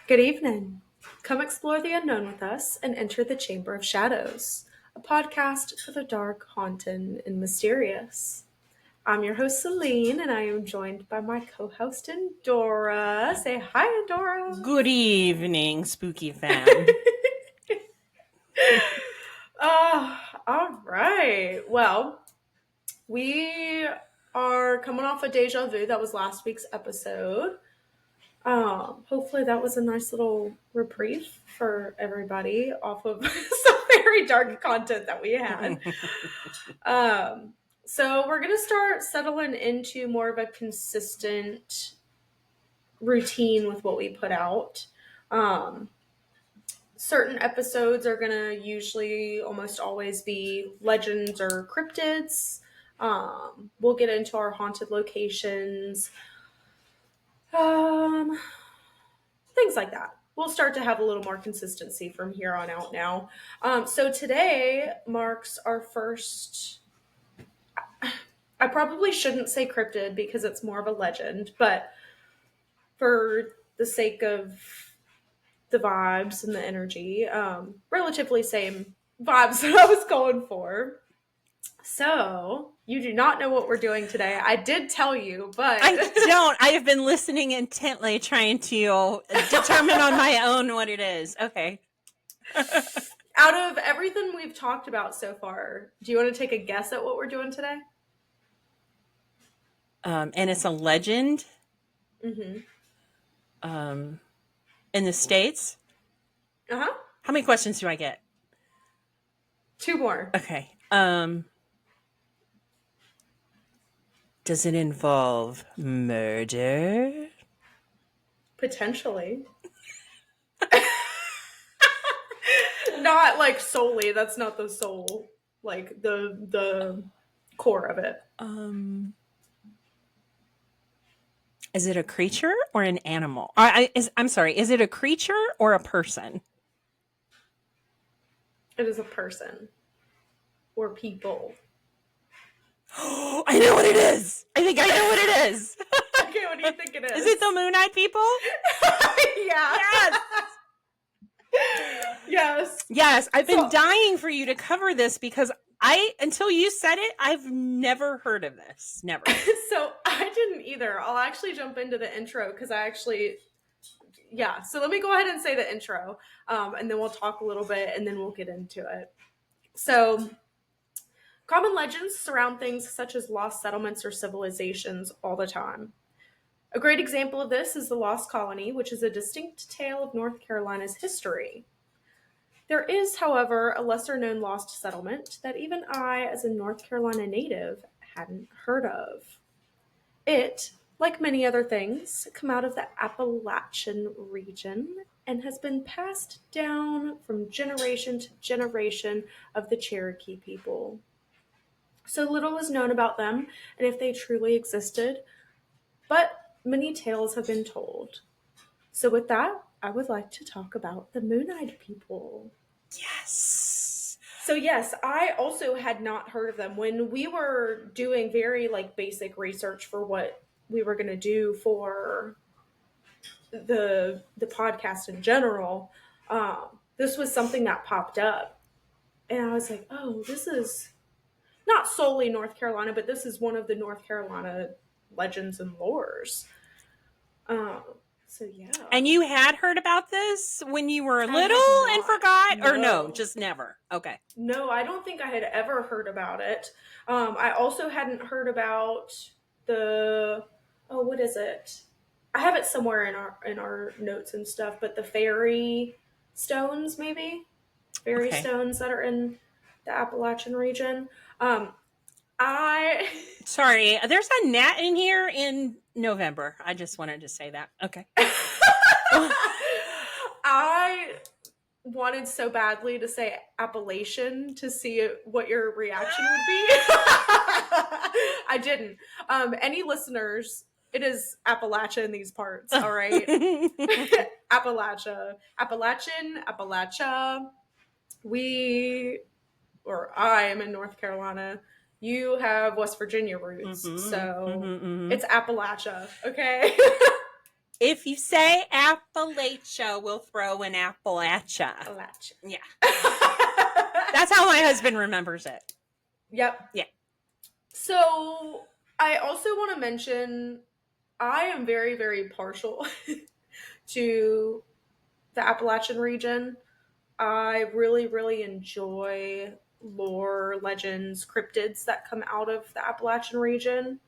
Good evening. Come explore the unknown with us and enter the Chamber of Shadows, a podcast for the dark, haunted, and mysterious. I'm your host, Celine, and I am joined by my co host, Dora. Say hi, Dora. Good evening, spooky fam. All right. Well, we are coming off a deja vu. That was last week's episode. Hopefully that was a nice little reprieve for everybody off of some very dark content that we had. So we're going to start settling into more of a consistent routine with what we put out. Certain episodes are going to usually almost always be legends or cryptids. We'll get into our haunted locations. Things like that. We'll start to have a little more consistency from here on out now. So today marks our first. I probably shouldn't say cryptid because it's more of a legend, but for the sake of the vibes and the energy, relatively same vibes that I was going for. So, you do not know what we're doing today. I did tell you, but... I don't. I have been listening intently, trying to determine on my own what it is. Okay. Out of everything we've talked about so far, do you want to take a guess at what we're doing today? And it's a legend. Mm-hmm. In the States. Uh-huh. How many questions do I get? 2 more. Okay. Does it involve murder? Potentially. Not like solely. That's not the soul. Like the core of it. Is it a creature or an animal? I'm sorry. Is it a creature or a person? It is a person. Or people. I know what it is. I think I know what it is. Okay, what do you think it is? Is it the Moon-Eyed people? Yeah. Yes. Yes. Yes. I've been dying for you to cover this because until you said it, I've never heard of this. Never. So I didn't either. I'll actually jump into the intro because so let me go ahead and say the intro, and then we'll talk a little bit and then we'll get into it. So common legends surround things such as lost settlements or civilizations all the time. A great example of this is the Lost Colony, which is a distinct tale of North Carolina's history. There is, however, a lesser-known lost settlement that even I, as a North Carolina native, hadn't heard of. It, like many other things, come out of the Appalachian region and has been passed down from generation to generation of the Cherokee people. So little is known about them and if they truly existed, but many tales have been told. So with that, I would like to talk about the Moon-Eyed people. Yes. So yes, I also had not heard of them. When we were doing very basic research for what we were going to do for the podcast in general, this was something that popped up. And I was like, oh, this is not solely North Carolina, but this is one of the North Carolina legends and lores. So yeah. And you had heard about this when you were little and forgot? No. Or no, just never? Okay. No, I don't think I had ever heard about it. I also hadn't heard about what is it? I have it somewhere in our notes and stuff, but the fairy stones, maybe? Fairy stones that are in the Appalachian region. Sorry, there's a gnat in here in November. I just wanted to say that. Okay. I wanted so badly to say Appalachian to see what your reaction would be. I didn't. Any listeners, it is Appalachia in these parts, all right? Appalachia. Appalachia. I am in North Carolina. You have West Virginia roots, so it's Appalachia, okay? If you say Appalachia, we'll throw in Appalachia. Appalachian. Yeah. That's how my husband remembers it. Yep. Yeah. So I also want to mention I am very, very partial to the Appalachian region. I really, really enjoy lore, legends, cryptids that come out of the Appalachian region.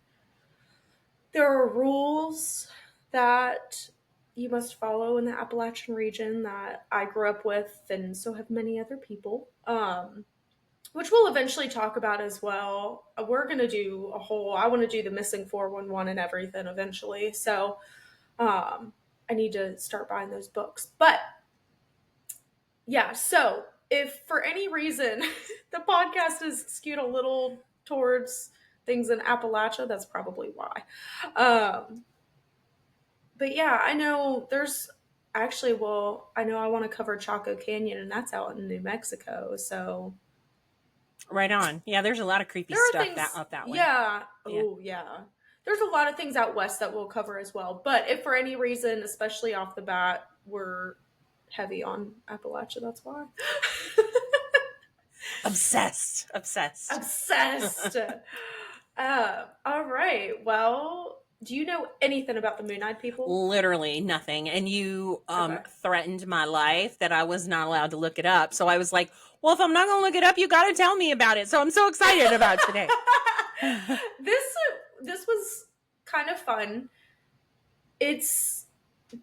There are rules that you must follow in the Appalachian region that I grew up with, and so have many other people, which we'll eventually talk about as well. We're going to do I want to do the missing 411 and everything eventually. So I need to start buying those books. But yeah, so if for any reason the podcast is skewed a little towards things in Appalachia, that's probably why. But yeah, I know there's actually, well, I know I want to cover Chaco Canyon, and that's out in New Mexico. So Right on. Yeah, there's a lot of creepy there are stuff things, up that way. yeah. Yeah. Oh, yeah. There's a lot of things out west that we'll cover as well. But if for any reason, especially off the bat, we're heavy on Appalachia, that's why. Obsessed. Obsessed. All right. Well, do you know anything about the Moon-Eyed people? Literally nothing. And you Okay. threatened my life that I was not allowed to look it up. So I was like, well, if I'm not going to look it up, you got to tell me about it. So I'm so excited about today. This was kind of fun. It's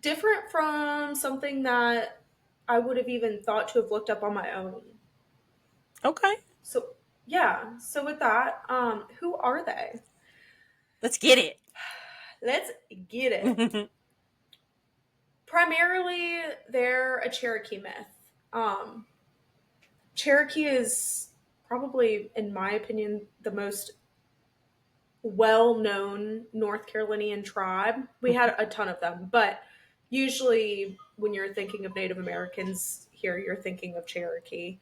different from something that I would have even thought to have looked up on my own. Okay. So yeah. So with that, who are they? Let's get it. Let's get it. Primarily, they're a Cherokee myth. Cherokee is probably, in my opinion, the most well-known North Carolinian tribe. We had a ton of them, but usually when you're thinking of Native Americans here, you're thinking of Cherokee.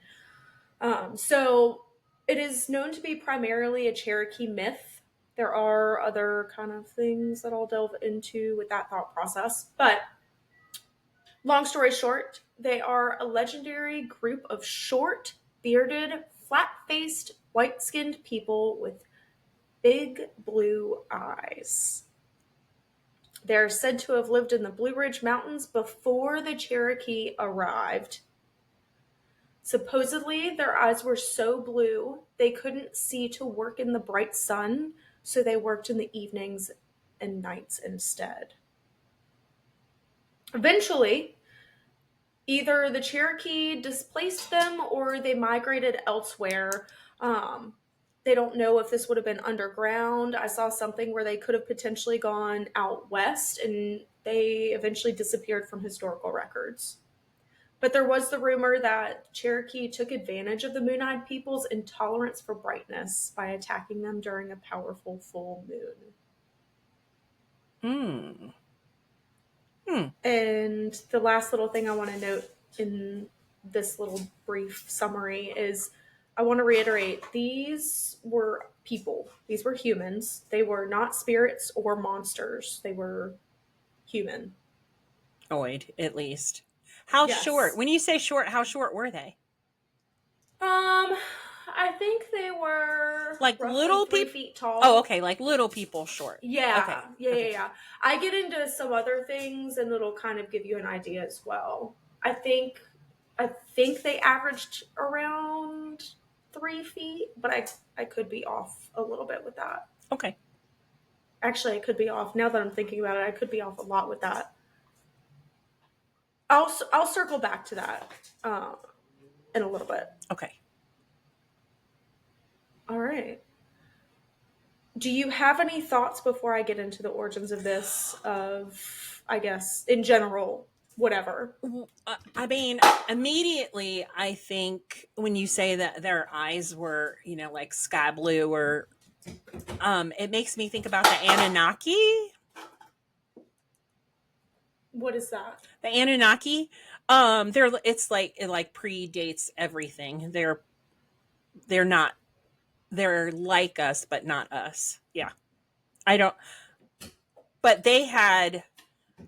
So it is known to be primarily a Cherokee myth. There are other kind of things that I'll delve into with that thought process, but long story short, they are a legendary group of short, bearded, flat-faced, white-skinned people with big blue eyes. They're said to have lived in the Blue Ridge Mountains before the Cherokee arrived. Supposedly, their eyes were so blue they couldn't see to work in the bright sun, so they worked in the evenings and nights instead. Eventually, either the Cherokee displaced them or they migrated elsewhere. They don't know if this would have been underground. I saw something where they could have potentially gone out west and they eventually disappeared from historical records. But there was the rumor that Cherokee took advantage of the Moon-Eyed people's intolerance for brightness by attacking them during a powerful full moon. And the last little thing I want to note in this little brief summary is I want to reiterate these were people, these were humans. They were not spirits or monsters, they were human. Oid, at least. How short? When you say short, how short were they? I think they were like little 3 feet tall. Oh, okay, like little people short. Yeah, okay. Yeah. I get into some other things, and it'll kind of give you an idea as well. I think they averaged around 3 feet, but I could be off a little bit with that. Okay. Actually, I could be off. Now that I'm thinking about it, I could be off a lot with that. I'll circle back to that in a little bit. Okay. All right. Do you have any thoughts before I get into the origins of this, of, I guess, in general, whatever? I mean, immediately, I think when you say that their eyes were, like sky blue or, it makes me think about the Anunnaki. What is that? The Anunnaki, it predates everything. They're not, they're like us, but not us. Yeah. But they had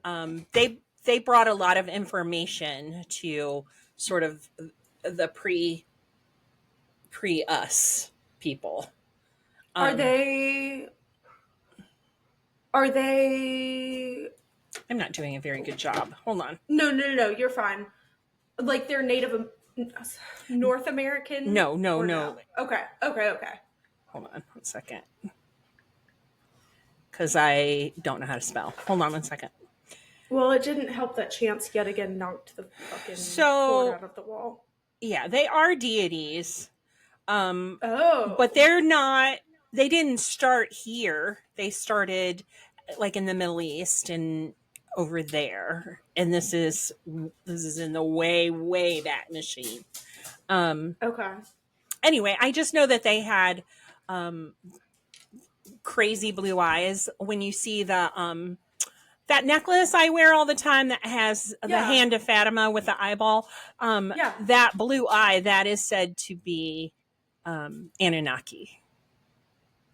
They brought a lot of information to sort of the pre us people. Are they? Are they? I'm not doing a very good job. Hold on. No. You're fine. Like they're Native North American? No. Okay. Hold on 1 second. Because I don't know how to spell. Hold on 1 second. Well, it didn't help that Chance yet again knocked the fucking board out of the wall. Yeah, they are deities. Oh. But they didn't start here. They started like in the Middle East and over there. And this is in the way back machine. Okay. Anyway, I just know that they had crazy blue eyes. When you see the that necklace I wear all the time that has the hand of Fatima with the eyeball, that blue eye, that is said to be Anunnaki.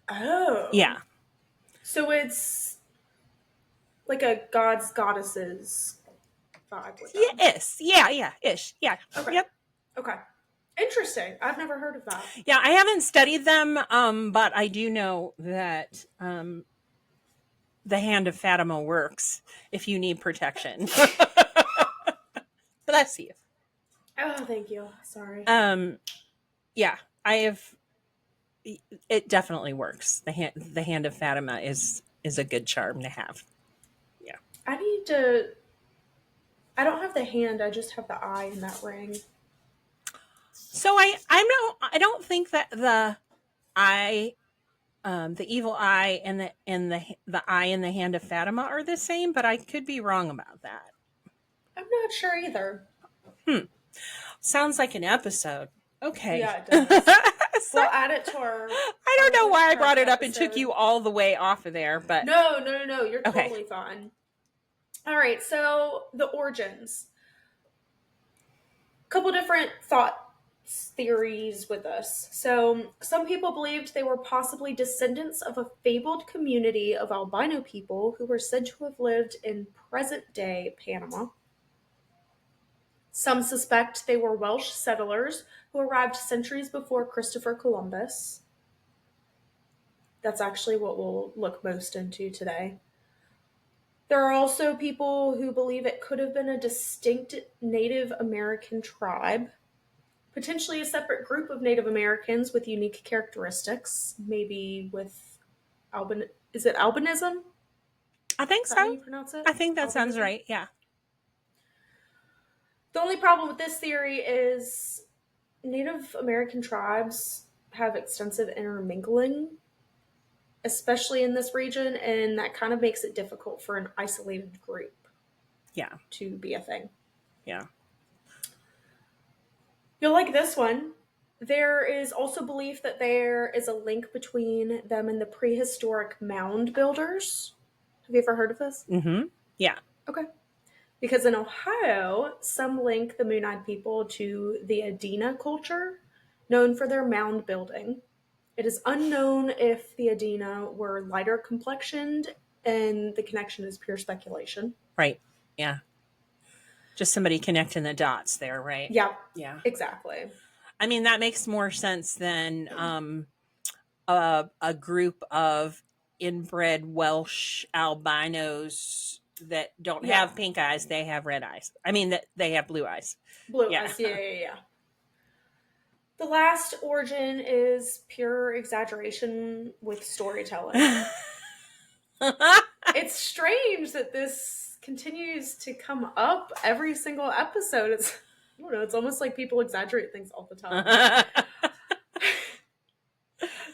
Oh. Yeah. So it's like a gods, goddesses vibe with them. Yes. Yeah. Ish. Yeah. Okay. Yep. Okay. Interesting. I've never heard of that. Yeah, I haven't studied them, but I do know that the hand of Fatima works if you need protection. Bless you. Oh, thank you. Sorry. Yeah, I have. It definitely works. The hand of Fatima is a good charm to have. Yeah. I don't have the hand. I just have the eye in that ring. So I don't think that the eye, the evil eye and the eye in the hand of Fatima are the same, but I could be wrong about that. I'm not sure either. Sounds like an episode. Okay. Yeah, it does. We'll add it to our. I don't know why I brought it up and took you all the way off of there, but No. You're totally fine. All right, so the origins. A couple different theories with this. So some people believed they were possibly descendants of a fabled community of albino people who were said to have lived in present-day Panama. Some suspect they were Welsh settlers who arrived centuries before Christopher Columbus. That's actually what we'll look most into today. There are also people who believe it could have been a distinct Native American tribe, potentially a separate group of Native Americans with unique characteristics, maybe with is it albinism? I think so. How you pronounce it? I think that albinism? Sounds right. Yeah. The only problem with this theory is Native American tribes have extensive intermingling, especially in this region, and that kind of makes it difficult for an isolated group to be a thing. Yeah. You'll like this one. There is also belief that there is a link between them and the prehistoric mound builders. Have you ever heard of this? Mm-hmm. Yeah. Okay. Because in Ohio, some link the Moon-Eyed people to the Adena culture, known for their mound building. It is unknown if the Adena were lighter complexioned, and the connection is pure speculation. Right. Yeah. Just somebody connecting the dots there, right? Yeah. Yeah. Exactly. I mean, that makes more sense than a group of inbred Welsh albinos that don't have pink eyes. They have red eyes. I mean, that they have blue eyes. Blue eyes. Yeah. The last origin is pure exaggeration with storytelling. It's strange that this continues to come up every single episode. I don't know, it's almost like people exaggerate things all the time.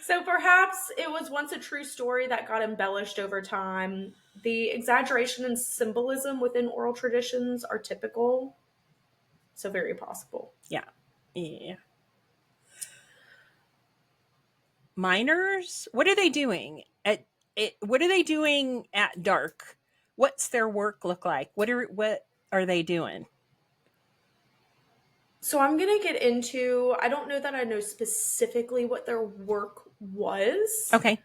So perhaps it was once a true story that got embellished over time. The exaggeration and symbolism within oral traditions are typical, so very possible. Yeah. Miners? What are they doing what are they doing at dark? What's their work look like? What are they doing? So I'm going to get into, I don't know that I know specifically what their work was. Okay.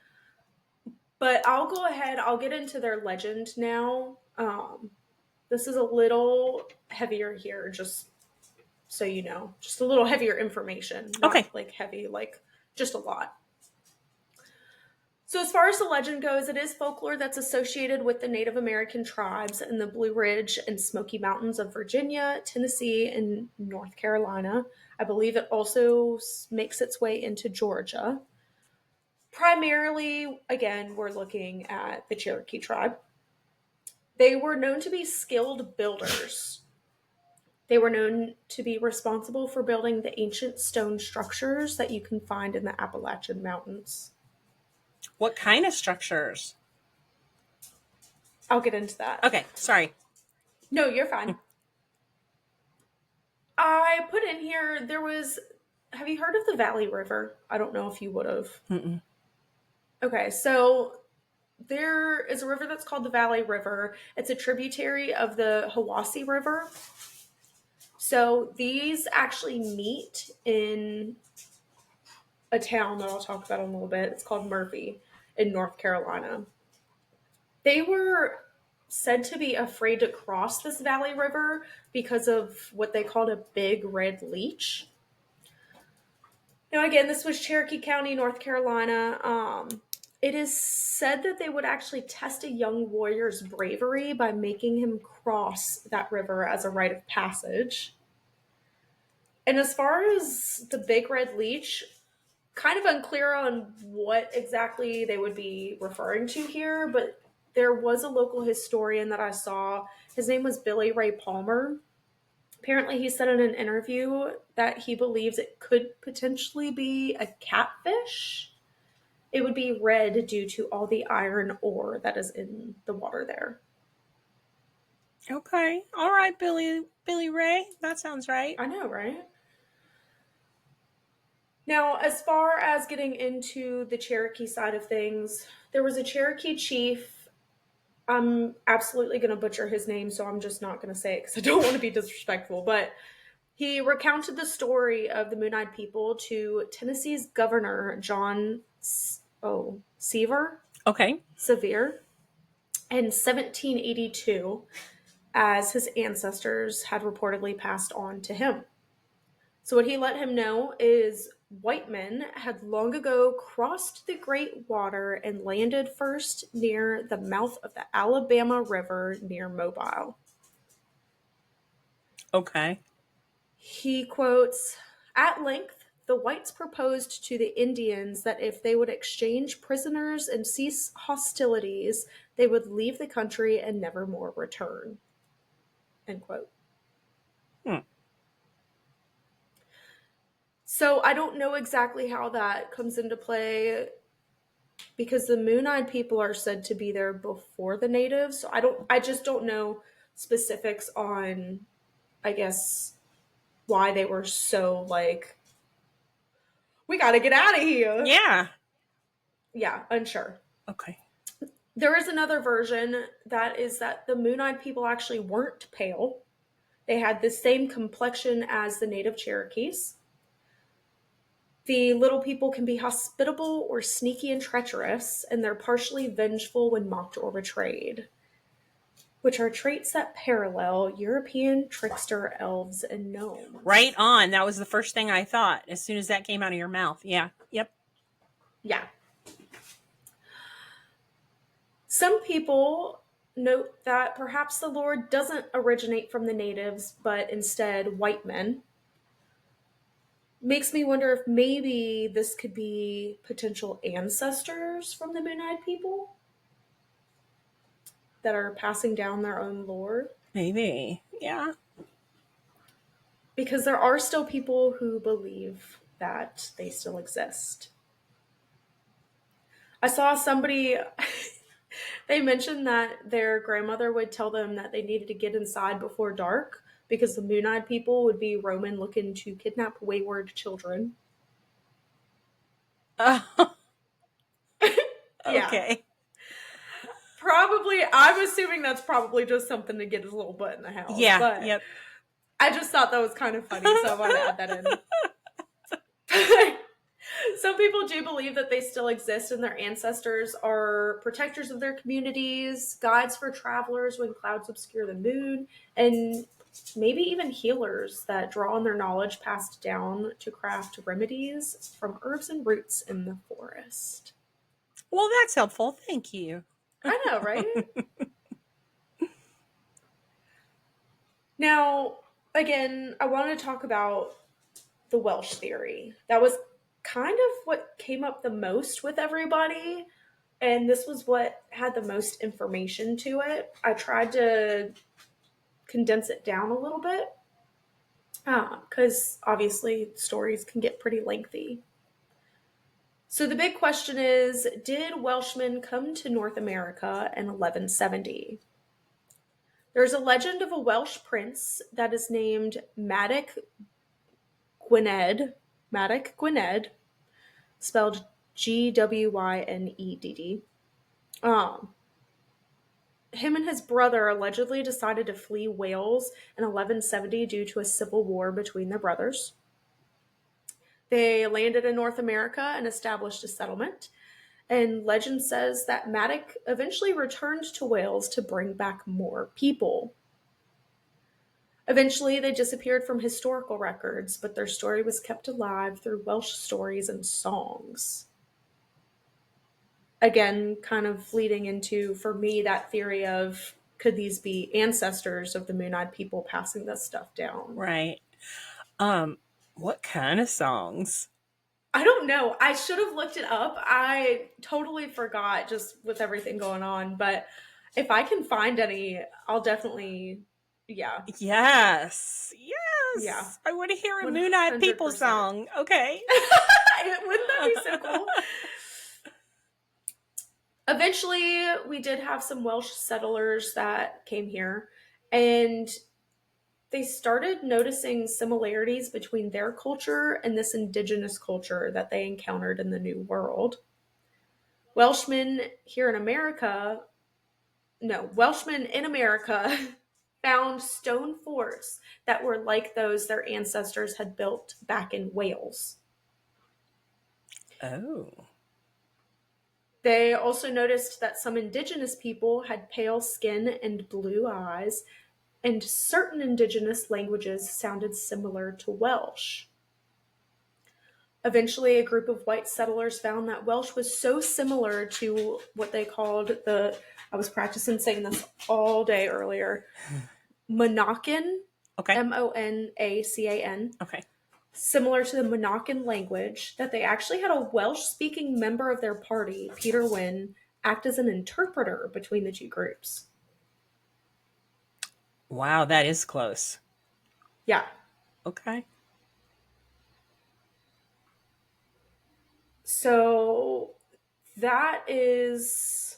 But I'll go ahead, I'll get into their legend now. This is a little heavier here, just so you know. Just a little heavier information. Not like heavy, like just a lot. So as far as the legend goes, it is folklore that's associated with the Native American tribes in the Blue Ridge and Smoky Mountains of Virginia, Tennessee, and North Carolina. I believe it also makes its way into Georgia. Primarily, again, we're looking at the Cherokee tribe. They were known to be skilled builders. They were known to be responsible for building the ancient stone structures that you can find in the Appalachian Mountains. What kind of structures? I'll get into that. Okay, sorry. No, you're fine. I put in here, have you heard of the Valley River? I don't know if you would have. Mm-mm. Okay, so there is a river that's called the Valley River. It's a tributary of the Hiwassee River. So these actually meet in a town that I'll talk about in a little bit. It's called Murphy in North Carolina. They were said to be afraid to cross this Valley River because of what they called a big red leech. Now, again, this was Cherokee County, North Carolina. It is said that they would actually test a young warrior's bravery by making him cross that river as a rite of passage. And as far as the big red leech, kind of unclear on what exactly they would be referring to here, but there was a local historian that I saw. His name was Billy Ray Palmer. Apparently, he said in an interview that he believes it could potentially be a catfish. It would be red due to all the iron ore that is in the water there. Okay. All right, Billy Ray. That sounds right. I know, right? Now, as far as getting into the Cherokee side of things, there was a Cherokee chief. I'm absolutely going to butcher his name, so I'm just not going to say it because I don't want to be disrespectful. But he recounted the story of the Moon-Eyed People to Tennessee's governor, John Sevier. Okay. Sevier. In 1782, as his ancestors had reportedly passed on to him. So what he let him know is white men had long ago crossed the Great Water and landed first near the mouth of the Alabama River near Mobile. Okay. He quotes, "At length, the whites proposed to the Indians that if they would exchange prisoners and cease hostilities, they would leave the country and never more return." End quote. So I don't know exactly how that comes into play because the Moon-Eyed People are said to be there before the natives. So I just don't know specifics on, I guess, why they were so like, we got to get out of here. Yeah. Yeah, unsure. Okay. There is another version that is that the Moon-Eyed People actually weren't pale. They had the same complexion as the native Cherokees. The little people can be hospitable or sneaky and treacherous, and they're partially vengeful when mocked or betrayed, which are traits that parallel European trickster elves and gnomes. Right on. That was the first thing I thought as soon as that came out of your mouth. Yeah. Yep. Yeah. Some people note that perhaps the lore doesn't originate from the natives, but instead white men. Makes me wonder if maybe this could be potential ancestors from the Moon-Eyed People that are passing down their own lore. Maybe. Yeah. Because there are still people who believe that they still exist. I saw somebody, they mentioned that their grandmother would tell them that they needed to get inside before dark because the Moon-Eyed People would be roaming looking to kidnap wayward children. Yeah. Okay. Probably, I'm assuming that's probably just something to get his little butt in the house. Yeah, but yep. I just thought that was kind of funny, so I wanted to add that in. Some people do believe that they still exist and their ancestors are protectors of their communities, guides for travelers when clouds obscure the moon, and maybe even healers that draw on their knowledge passed down to craft remedies from herbs and roots in the forest. Well, that's helpful. Thank you. I know, right? Now, again, I want to talk about the Welsh theory. That was kind of what came up the most with everybody, and this was what had the most information to it. I tried to condense it down a little bit because obviously stories can get pretty lengthy. So the big question is, did Welshmen come to North America in 1170? There's a legend of a Welsh prince that is named Madog Gwynedd, spelled Gwynedd. Him and his brother allegedly decided to flee Wales in 1170 due to a civil war between their brothers. They landed in North America and established a settlement. And legend says that Madog eventually returned to Wales to bring back more people. Eventually, they disappeared from historical records, but their story was kept alive through Welsh stories and songs. Again, kind of leading into, for me, that theory of, could these be ancestors of the Moon-Eyed people passing this stuff down? Right. What kind of songs? I don't know. I should have looked it up. I totally forgot just with everything going on. But if I can find any, I'll definitely, yeah. Yes. Yes. Yeah. I want to hear a Moon-Eyed People song. Okay. Wouldn't that be so cool? Eventually, we did have some Welsh settlers that came here, and they started noticing similarities between their culture and this indigenous culture that they encountered in the New World. Welshmen in America found stone forts that were like those their ancestors had built back in Wales. Oh. They also noticed that some indigenous people had pale skin and blue eyes, and certain indigenous languages sounded similar to Welsh. Eventually, a group of white settlers found that Welsh was so similar to what they called I was practicing saying this all day earlier, Monacan, okay. Monacan, okay. Similar to the Monacan language, that they actually had a Welsh-speaking member of their party, Peter Wynne, act as an interpreter between the two groups. Wow, that is close. Yeah. Okay. So that is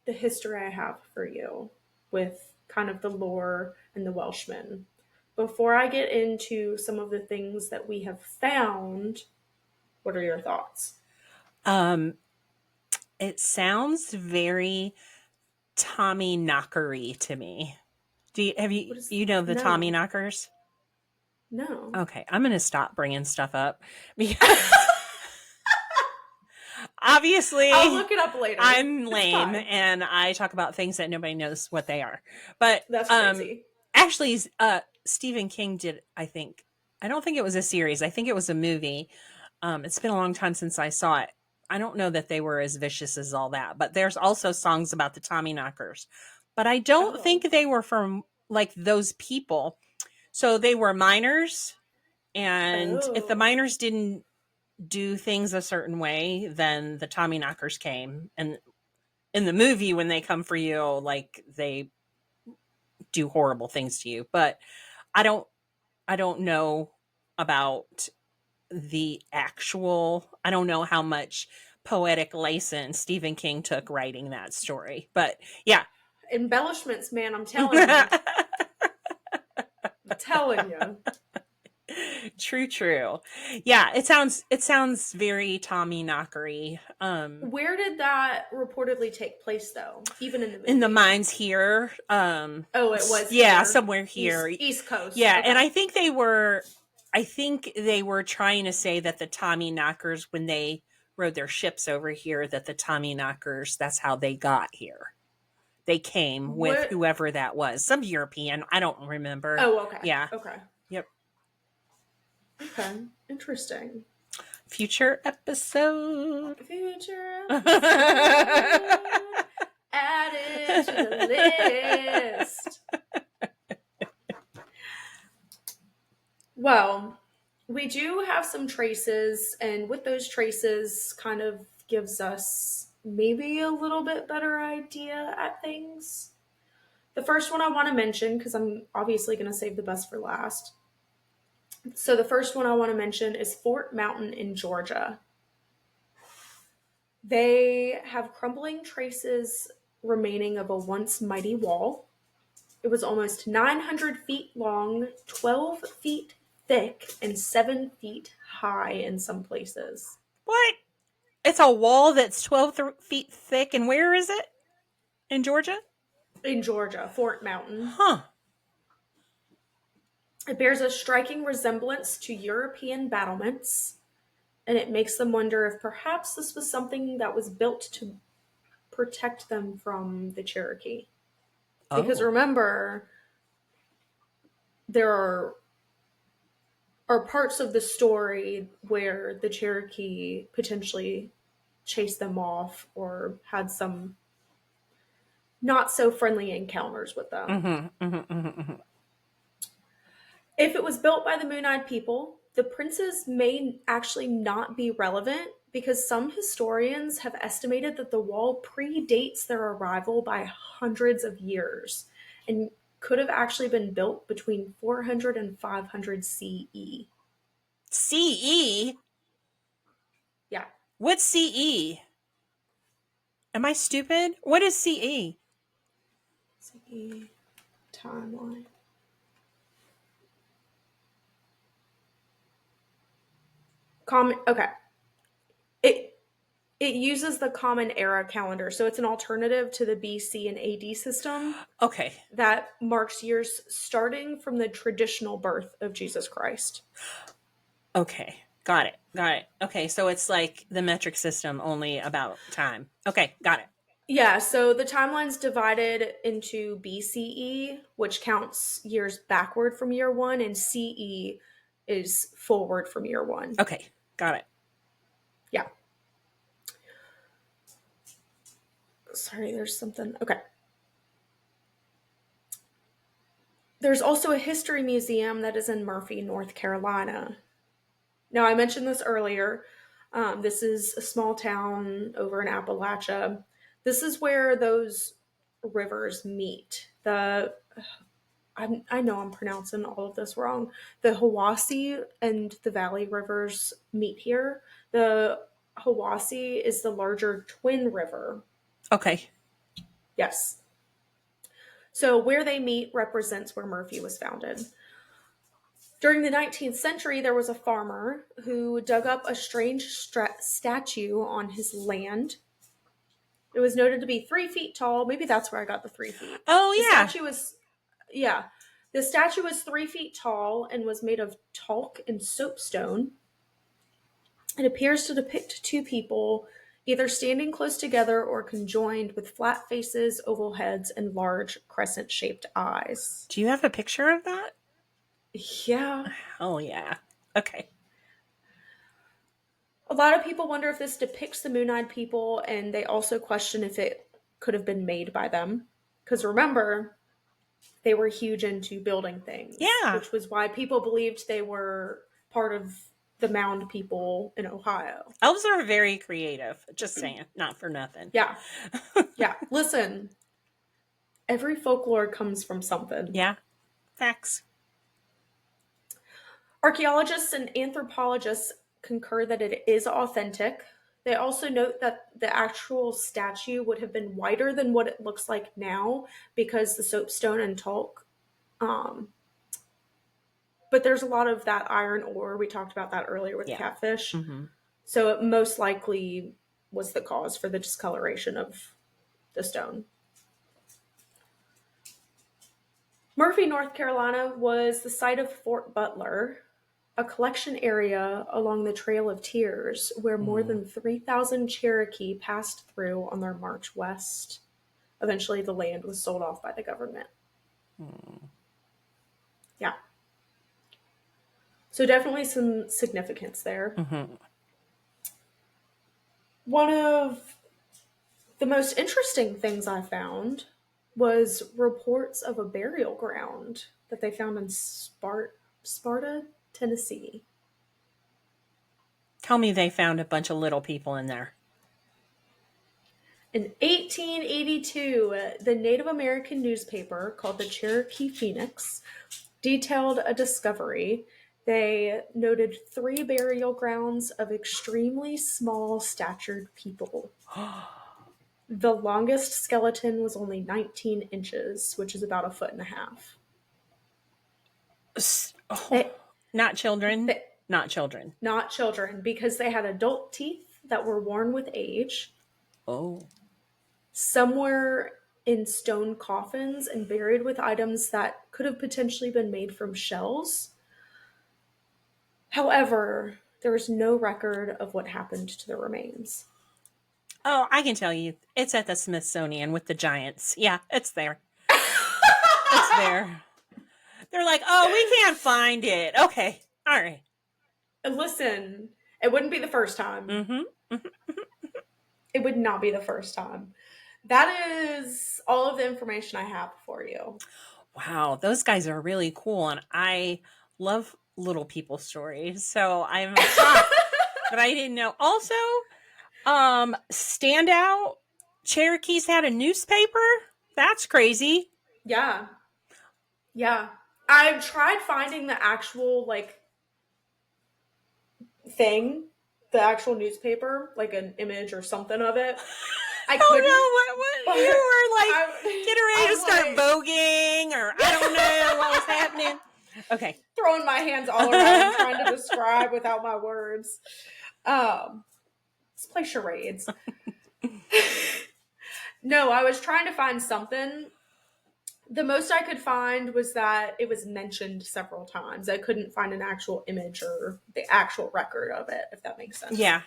the history I have for you with kind of the lore and the Welshmen. Before I get into some of the things that we have found, what are your thoughts? It sounds very Tommy knockery to me. You know the Tommy knockers? No. Okay, I'm going to stop bringing stuff up because obviously I'll look it up later. I'm lame and I talk about things that nobody knows what they are. But that's crazy. Actually, Stephen King did, I don't think it was a series. I think it was a movie. It's been a long time since I saw it. I don't know that they were as vicious as all that, but there's also songs about the Tommy knockers. But I don't think they were from like those people. So they were miners, and if the miners didn't do things a certain way, then the Tommy knockers came. And in the movie, when they come for you, like they do horrible things to you. But I don't know about the actual, I don't know how much poetic license Stephen King took writing that story. But yeah. Embellishments, man, I'm telling you. I'm telling you. True. Yeah, it sounds very Tommy knockery. Where did that reportedly take place though? Even in the movie? In the mines here. It was here. Somewhere here. East Coast. Yeah, okay. And I think they were I think they were trying to say that the Tommyknockers, when they rode their ships over here, that the Tommyknockers, that's how they got here. They came with whoever that was. Some European. I don't remember. Oh, okay. Yeah. Okay. Yep. Okay. Interesting. Future episode. Add it to the list. Well, we do have some traces, and with those traces kind of gives us maybe a little bit better idea at things. The first one I want to mention, because I'm obviously going to save the best for last. So the first one I want to mention is Fort Mountain in Georgia. They have crumbling traces remaining of a once mighty wall. It was almost 900 feet long, 12 feet thick, and 7 feet high in some places. What? It's a wall that's 12 feet thick, and where is it? In Georgia? In Georgia, Fort Mountain. Huh. It bears a striking resemblance to European battlements, and it makes them wonder if perhaps this was something that was built to protect them from the Cherokee. Oh. Because remember, there are parts of the story where the Cherokee potentially chased them off or had some not so friendly encounters with them. If it was built by the Moon-Eyed People, the princes may actually not be relevant because some historians have estimated that the wall predates their arrival by hundreds of years and could have actually been built between 400 and 500 CE. CE? Yeah. What's CE? Am I stupid? What is CE? CE timeline. Okay. It uses the Common Era calendar, so it's an alternative to the BC and AD system. Okay. That marks years starting from the traditional birth of Jesus Christ. Okay. Got it. Okay, so it's like the metric system, only about time. Okay, got it. Yeah, so the timeline's divided into BCE, which counts years backward from year one, and CE is forward from year one. Okay, got it. Yeah. Sorry, there's something. Okay. There's also a history museum that is in Murphy, North Carolina. Now, I mentioned this earlier. This is a small town over in Appalachia. This is where those rivers meet. I know I'm pronouncing all of this wrong. The Hiwassee and the Valley rivers meet here. The Hiwassee is the larger twin river. Okay. Yes. So where they meet represents where Murphy was founded. During the 19th century, there was a farmer who dug up a strange statue on his land. It was noted to be 3 feet tall. Maybe that's where I got the 3 feet. Oh, yeah. The statue was 3 feet tall and was made of talc and soapstone. It appears to depict two people either standing close together or conjoined with flat faces, oval heads, and large crescent-shaped eyes. Do you have a picture of that? Yeah. Oh, yeah. Okay. A lot of people wonder if this depicts the Moon-Eyed People, and they also question if it could have been made by them. Because remember, they were huge into building things. Yeah. Which was why people believed they were part of the Mound people in Ohio. Elves are very creative. Just saying. Not for nothing. Yeah. Yeah. Listen, every folklore comes from something. Yeah. Facts. Archaeologists and anthropologists concur that it is authentic. They also note that the actual statue would have been wider than what it looks like now because the soapstone and talc. But there's a lot of that iron ore. We talked about that earlier with the catfish. Mm-hmm. So it most likely was the cause for the discoloration of the stone. Murphy, North Carolina was the site of Fort Butler. a collection area along the Trail of Tears where more Mm. than 3,000 Cherokee passed through on their march west. Eventually, the land was sold off by the government. Mm. Yeah. So, definitely some significance there. Mm-hmm. One of the most interesting things I found was reports of a burial ground that they found in Sparta, Tennessee. Tell me they found a bunch of little people in there. In 1882, the Native American newspaper called the Cherokee Phoenix detailed a discovery. They noted 3 burial grounds of extremely small statured people. The longest skeleton was only 19 inches, which is about a foot and a half. They, Not children. they, Not children. Not children, because they had adult teeth that were worn with age. Oh. Some were in stone coffins and buried with items that could have potentially been made from shells. However, there is no record of what happened to the remains. Oh, I can tell you. It's at the Smithsonian with the giants. Yeah, it's there. It's there. They're like, oh, we can't find it. Okay. All right. Listen, it wouldn't be the first time. Mm-hmm. It would not be the first time. That is all of the information I have for you. Wow, those guys are really cool, and I love little people stories. So I'm shocked that I didn't know. Also, standout Cherokees had a newspaper. That's crazy. Yeah. Yeah. I've tried finding the actual thing, the actual newspaper, like an image or something of it. I couldn't. Oh no! What you were like getting ready to start voguing, or I don't know what was happening. Okay, throwing my hands all around, trying to describe without my words. Let's play charades. No, I was trying to find something. The most I could find was that it was mentioned several times. I couldn't find an actual image or the actual record of it, if that makes sense. Yeah.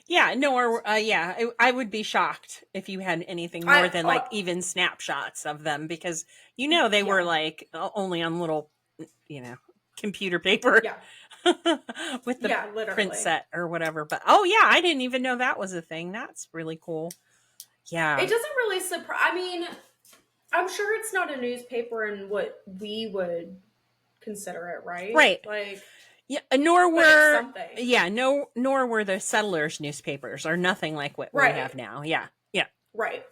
Yeah, no, or I would be shocked if you had anything more than even snapshots of them, because they were like only on little, computer paper, with the print set or whatever. But I didn't even know that was a thing. That's really cool. Yeah, it doesn't really surprise. I mean, I'm sure it's not a newspaper in what we would consider it, right? Right. Like, yeah, nor were nor were the settlers' newspapers, or nothing like what we have now. Yeah, yeah, right,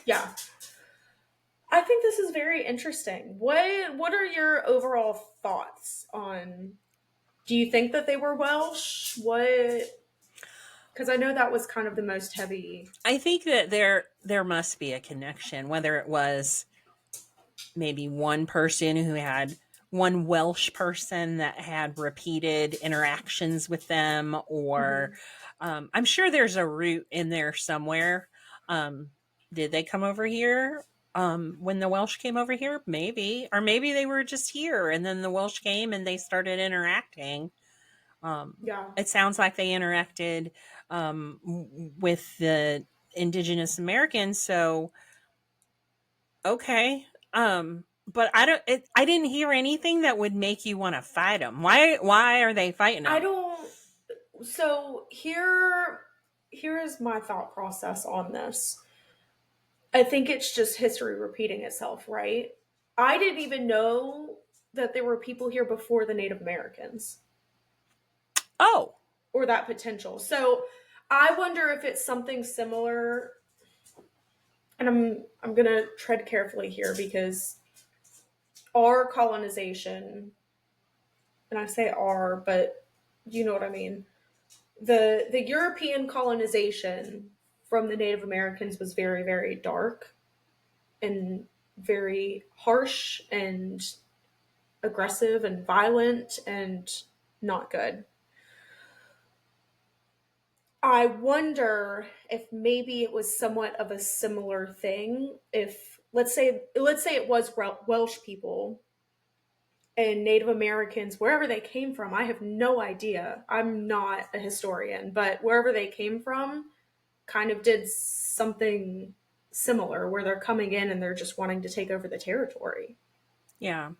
yeah. I think this is very interesting. What are your overall thoughts on? Do you think that they were Welsh? Because I know that was kind of the most heavy. I think that there must be a connection, whether it was maybe one person who had one Welsh person that had repeated interactions with them, or I'm sure there's a root in there somewhere. Did they come over here when the Welsh came over here? Maybe. Or maybe they were just here and then the Welsh came and they started interacting. It sounds like they interacted with the indigenous Americans. So, okay. But I didn't hear anything that would make you want to fight them. Why are they fighting them? I don't. So here is my thought process on this. I think it's just history repeating itself, right? I didn't even know that there were people here before the Native Americans. Oh. Or that potential. So I wonder if it's something similar. And I'm going to tread carefully here, because our colonization, and I say our, but you know what I mean. The European colonization from the Native Americans was very, very dark and very harsh and aggressive and violent and not good. I wonder if maybe it was somewhat of a similar thing. If let's say it was Welsh people and Native Americans, wherever they came from, I have no idea. I'm not a historian, but wherever they came from, kind of did something similar where they're coming in and they're just wanting to take over the territory. Yeah.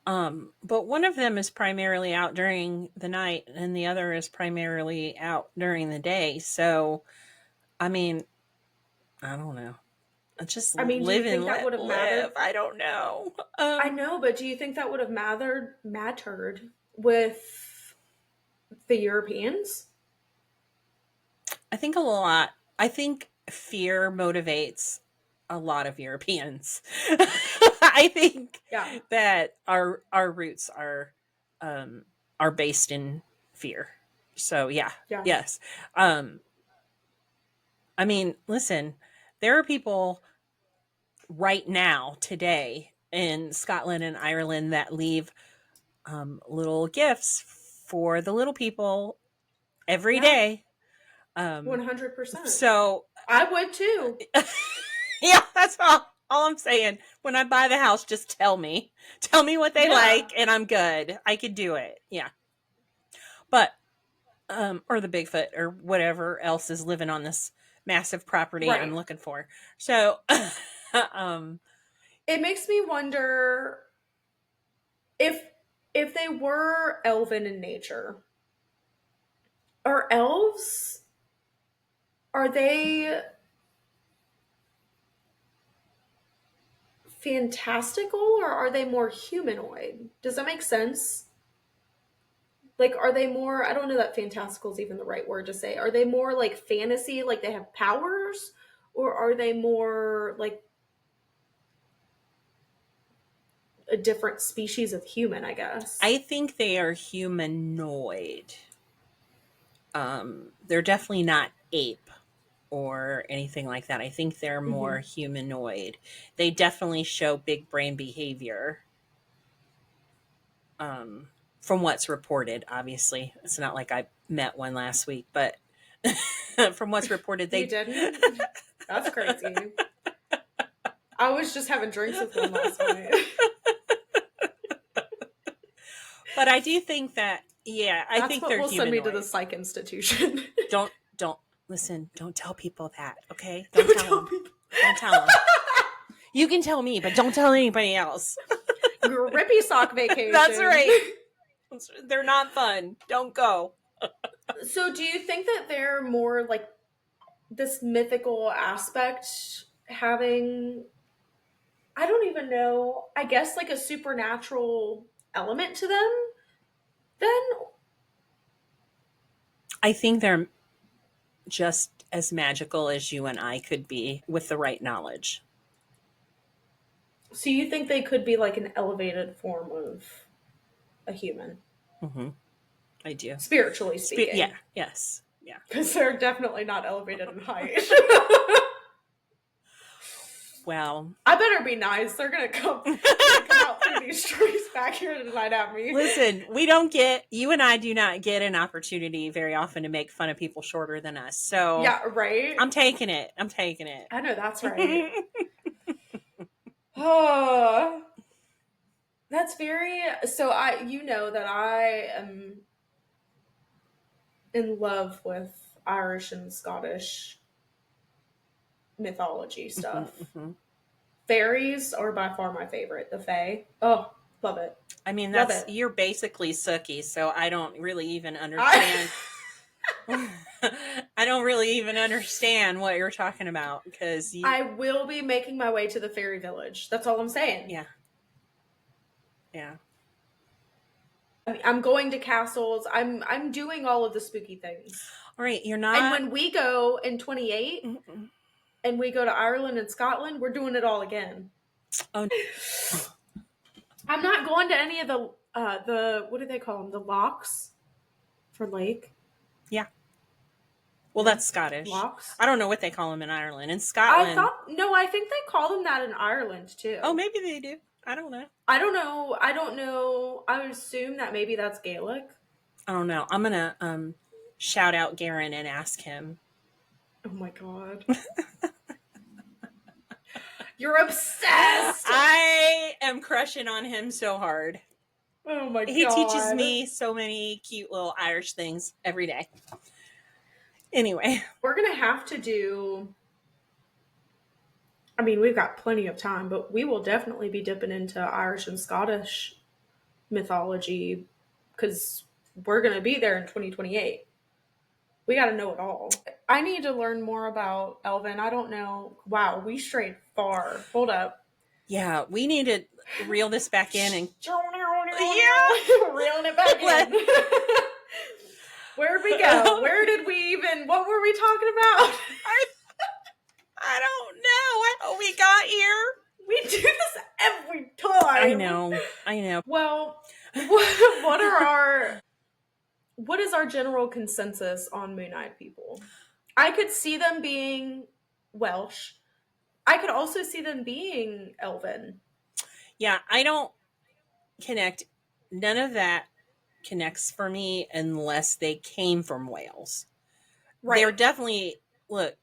But one of them is primarily out during the night and the other is primarily out during the day. So, I mean, I don't know. Just I mean, do live you think and that let would have mattered? live. I don't know. I know, but do you think that would have mattered with the Europeans? I think a lot. I think fear motivates a lot of Europeans. I think that our roots are based in fear. So yeah. Yes. I mean, listen, there are people right now today in Scotland and Ireland that leave little gifts for the little people every day. 100%. So I would too. Yeah, that's all I'm saying. When I buy the house, just tell me what they like, and I'm good. I could do it. Yeah, but or the Bigfoot or whatever else is living on this massive property I'm looking for. So, it makes me wonder if they were elven in nature. Are elves? Are they fantastical or are they more humanoid? Does that make sense? Like, are they more, I don't know that fantastical is even the right word to say. Are they more like fantasy, like they have powers? Or are they more like a different species of human, I guess? I think they are humanoid. They're definitely not ape or anything like that. I think they're more humanoid. They definitely show big brain behavior. From what's reported, obviously. It's not like I met one last week, but from what's reported, they You didn't? That's crazy. I was just having drinks with them last night. But I do think that, yeah, I think they're humanoid. Send me to the psych institution. Don't listen. Don't tell people that, okay? Don't tell them. Don't tell them. You can tell me, but don't tell anybody else. Your rippy sock vacation. That's right. They're not fun. Don't go. So do you think that they're more like this mythical aspect having, I don't even know, I guess like a supernatural element to them then? I think they're just as magical as you and I could be with the right knowledge. So you think they could be like an elevated form of a human? Mm-hmm. I do. Spiritually speaking. Yeah. Yes. Yeah. Because they're definitely not elevated in height. Well, I better be nice. They're gonna come out through these trees back here tonight at me. Listen, you and I do not get an opportunity very often to make fun of people shorter than us. So yeah, right. I'm taking it. I know that's right. Oh, that's very. So you know that I am in love with Irish and Scottish mythology stuff. Mm-hmm. Fairies are by far my favorite. The Fae. Oh, love it. I mean, you're basically Sookie, so I don't really even understand. I don't really even understand what you're talking about because I will be making my way to the fairy village. That's all I'm saying. Yeah. Yeah. I'm going to castles. I'm doing all of the spooky things. All right, you're not. And when we go in 28 and we go to Ireland and Scotland, we're doing it all again. Oh. I'm not going to any of the what do they call them? The locks for lake. Yeah. Well, that's Scottish. Locks. I don't know what they call them in Ireland. In Scotland, I think they call them that in Ireland too. Oh, maybe they do. I don't know. I don't know. I would assume that maybe that's Gaelic. I don't know. I'm gonna shout out Garen and ask him. Oh my god. You're obsessed. I am crushing on him so hard. Oh my God. He teaches me so many cute little Irish things every day. Anyway. We're going to have to do... I mean, we've got plenty of time, but we will definitely be dipping into Irish and Scottish mythology because we're going to be there in 2028. We got to know it all. I need to learn more about Elven. I don't know. Wow, we strayed far. Hold up. Yeah, we need to reel this back in and reeling it back in. Where'd we go? Where did we even? What were we talking about? I don't know how we got here. We do this every time. I know. Well, what is our general consensus on Moon-Eyed people? I could see them being Welsh. I could also see them being Elven. Yeah, I don't connect. None of that connects for me unless they came from Wales. Right. They're definitely, look.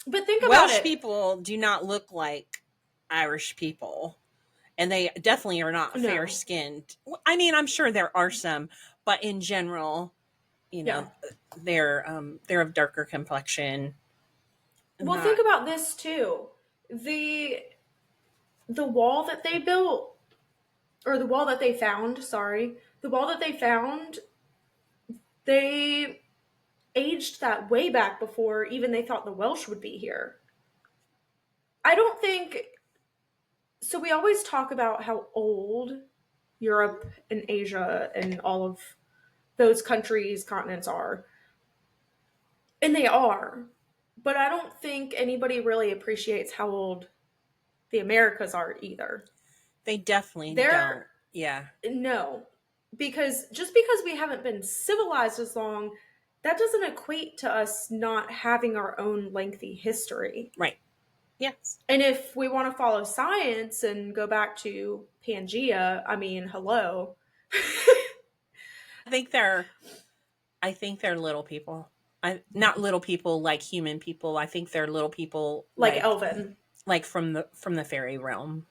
But think about Welsh people do not look like Irish people. And they definitely are not fair skinned. I mean, I'm sure there are some, but in general, they're of darker complexion. Well, think about this too. The wall that they built, or the wall that they found, they aged that way back before even they thought the Welsh would be here. I don't think... So we always talk about how old Europe and Asia and all of those countries, continents are. And they are. But I don't think anybody really appreciates how old the Americas are either. They definitely don't. Yeah. No. Because just because we haven't been civilized as long, that doesn't equate to us not having our own lengthy history. Right. Yes. And if we want to follow science and go back to Pangea, I mean, hello. I think they're little people. Not little people like human people. I think they're little people like Elven, like from the fairy realm.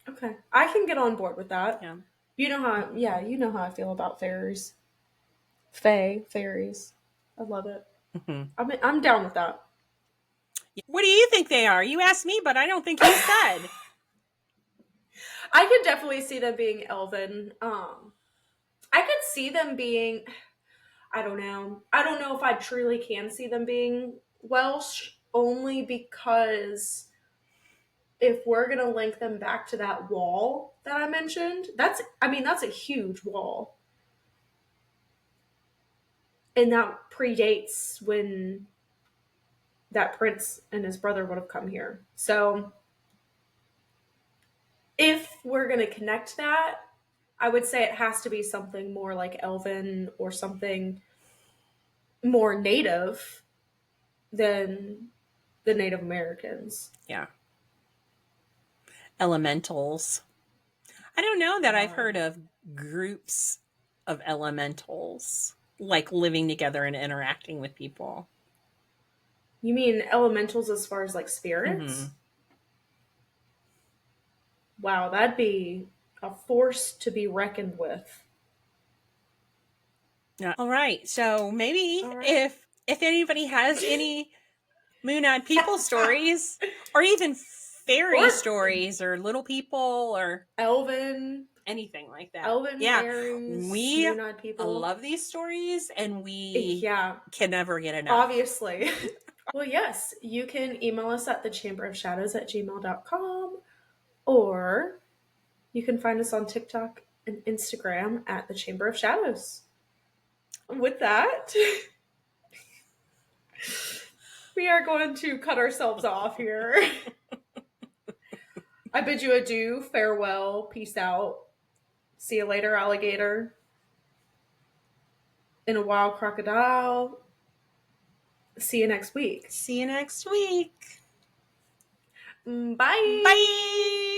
Okay, I can get on board with that. Yeah. You know how I feel about fairies. Fairies. I love it. Mm-hmm. I'm down with that. What do you think they are? You asked me, but I don't think you said. I could definitely see them being Elven. I could see them being... I don't know. I don't know if I truly can see them being Welsh, only because if we're going to link them back to that wall that I mentioned, that's a huge wall. And that predates when that prince and his brother would have come here. So if we're going to connect that, I would say it has to be something more like Elven or something more native than the Native Americans. Yeah. Elementals. I don't know that I've heard of groups of elementals like living together and interacting with people. You mean elementals as far as like spirits? Mm-hmm. Wow, that'd be a force to be reckoned with. All right. So maybe if anybody has any Moon-Eyed people stories or even fairy stories or little people or Elven, anything like that. Elven, fairies, we Moon-Eyed people. Love these stories and we can never get enough. Obviously. Well, yes, you can email us at thechamberofshadows@gmail.com or you can find us on TikTok and Instagram at The Chamber of Shadows. With that, we are going to cut ourselves off here. I bid you adieu, farewell, peace out. See you later, alligator. In a wild crocodile. See you next week. See you next week. Bye. Bye.